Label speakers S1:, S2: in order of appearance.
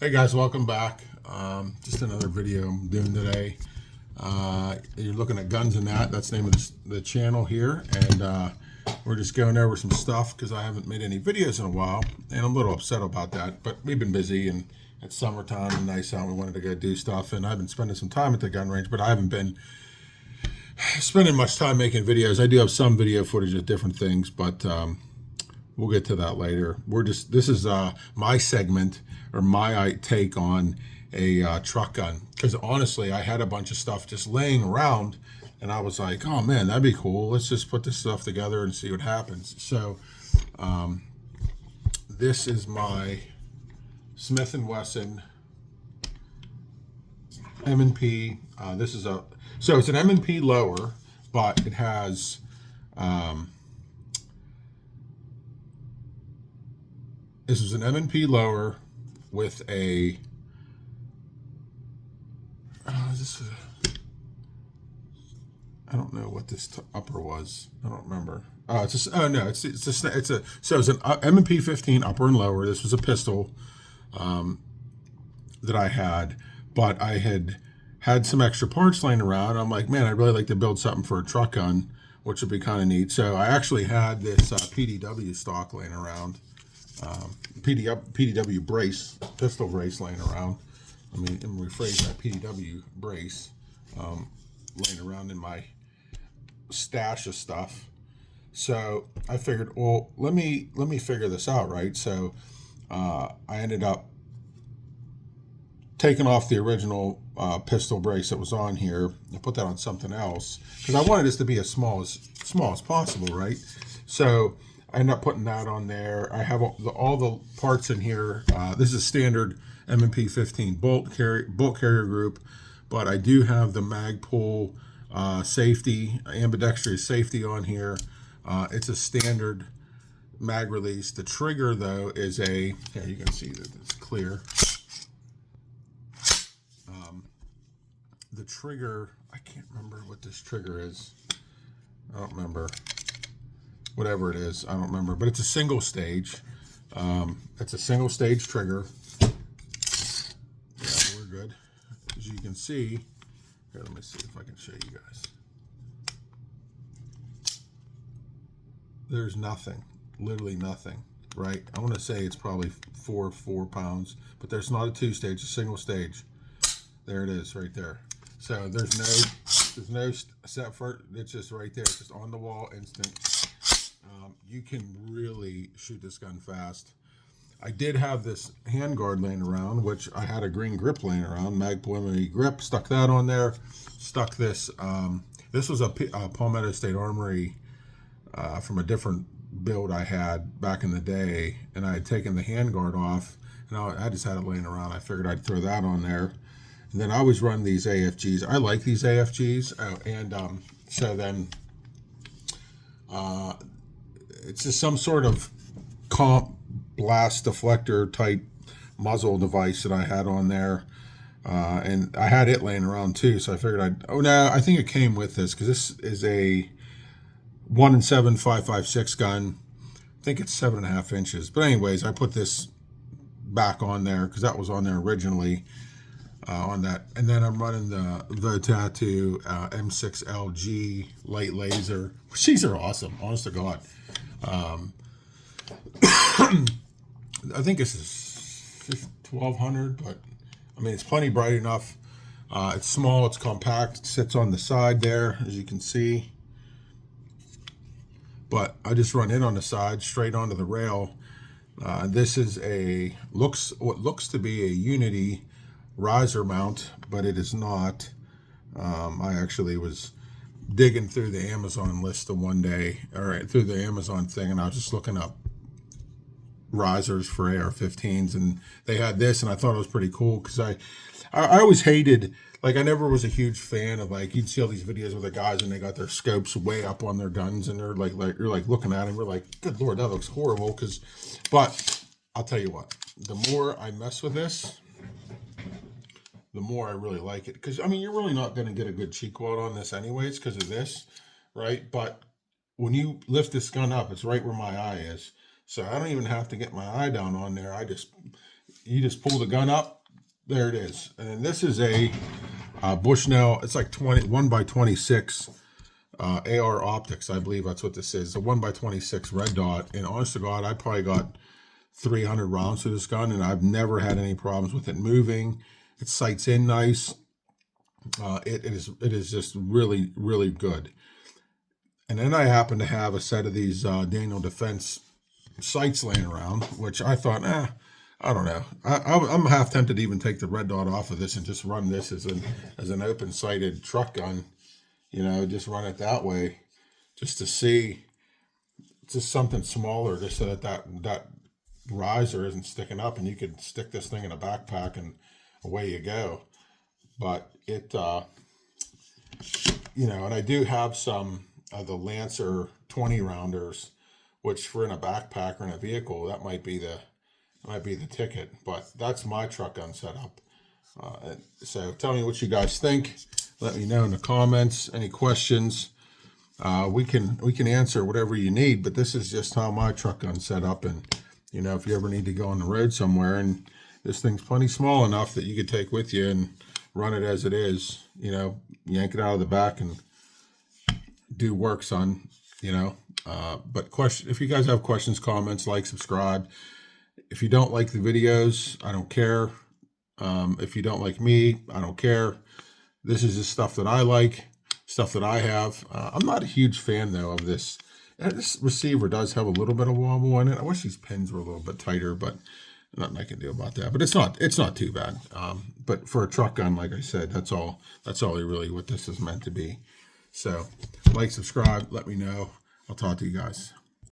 S1: Hey guys, welcome back. Just another video I'm doing today. You're looking at Gunz-n-at. That's the name of the channel here, and we're just going over some stuff because I haven't made any videos in a while, and I'm a little upset about that. But we've been busy, and it's summertime and nice out. We wanted to go do stuff, and I've been spending some time at the gun range, but I haven't been spending much time making videos. I do have some video footage of different things, but we'll get to that later. This is my segment or my take on a truck gun, because honestly I had a bunch of stuff just laying around and I was like, oh man, that'd be cool, let's just put this stuff together and see what happens. So this is my Smith & Wesson M&P. This is so it's an M&P lower, but it has this is an M&P lower with a I don't know what this upper was. I don't remember. It's an M&P 15 upper and lower. This was a pistol that I had, but I had some extra parts laying around. I'm like, man, I'd really like to build something for a truck gun, which would be kind of neat. So I actually had this PDW stock laying around, PDW brace, pistol brace laying around. Let me rephrase that, PDW brace laying around in my stash of stuff. So I figured, well, let me figure this out, right? So I ended up taking off the original pistol brace that was on here and put that on something else because I wanted this to be as small as possible, right? So I ended up putting that on there. I have all the parts in here. This is a standard M&P 15 bolt carrier group, but I do have the Magpul safety, ambidextrous safety on here. It's a standard mag release. The trigger though is here you can see that it's clear. The trigger, I can't remember what this trigger is. I don't remember. Whatever it is, I don't remember. But it's a single stage. It's a single stage trigger. Yeah, we're good. As you can see, here, let me see if I can show you guys. There's nothing, literally nothing, right? I want to say it's probably four pounds, but there's not a two stage, a single stage. There it is, right there. So there's no set for it. It's just right there. It's just on the wall, instant. You can really shoot this gun fast. I did have this handguard laying around, which I had a green grip laying around, Magpul grip. Stuck that on there. Stuck this. This was a Palmetto State Armory from a different build I had back in the day, and I had taken the handguard off, and I just had it laying around. I figured I'd throw that on there. And then I always run these AFGs. I like these AFGs. So then it's just some sort of comp blast deflector type muzzle device that I had on there. And I had it laying around too. So I figured I think it came with this because this is a 1 7 5.56 gun. I think it's 7.5 inches. But anyways, I put this back on there because that was on there originally. On that, and then I'm running the Votatu M6LG light laser. These are awesome, honest to God. I think this is 1200, but I mean it's plenty bright enough. It's small, it's compact, it sits on the side there, as you can see. But I just run it on the side, straight onto the rail. This is what looks to be a Unity riser mount, but it is not. I actually was digging through the Amazon list the one day, or through the Amazon thing, and I was just looking up risers for AR-15s, and they had this, and I thought it was pretty cool because I always hated, like, I never was a huge fan of, like, you'd see all these videos with the guys and they got their scopes way up on their guns, and they're like you're like looking at them, we're like, good Lord, that looks horrible. But I'll tell you what, the more I mess with this, the more I really like it. Because, I mean, you're really not going to get a good cheek weld on this anyways because of this, right? But when you lift this gun up, it's right where my eye is. So I don't even have to get my eye down on there. I just you just pull the gun up. There it is. And then this is a Bushnell. It's like 1x26 AR optics. I believe that's what this is. A 1x26 red dot. And honest to God, I probably got 300 rounds to this gun, and I've never had any problems with it moving. It sights in nice. It is just really, really good. And then I happen to have a set of these Daniel Defense sights laying around, which I thought, I don't know. I'm half tempted to even take the red dot off of this and just run this as an open-sighted truck gun. You know, just run it that way, just to see, just something smaller, just so that riser isn't sticking up, and you could stick this thing in a backpack and away you go. But it, you know, and I do have some of the Lancer 20 rounders, which for in a backpack or in a vehicle, that might be the ticket. But that's my truck gun setup. So tell me what you guys think. Let me know in the comments. Any questions? We can answer whatever you need. But this is just how my truck gun's set up. And you know, if you ever need to go on the road somewhere, and this thing's plenty small enough that you could take with you and run it as it is. You know, yank it out of the back and do work, son. You know. But if you guys have questions, comments, like, subscribe. If you don't like the videos, I don't care. If you don't like me, I don't care. This is just stuff that I like, stuff that I have. I'm not a huge fan, though, of this. This receiver does have a little bit of wobble in it. I wish these pins were a little bit tighter, but nothing I can do about that. But it's not too bad. But for a truck gun, like I said, that's all really what this is meant to be. So, like, subscribe, let me know. I'll talk to you guys.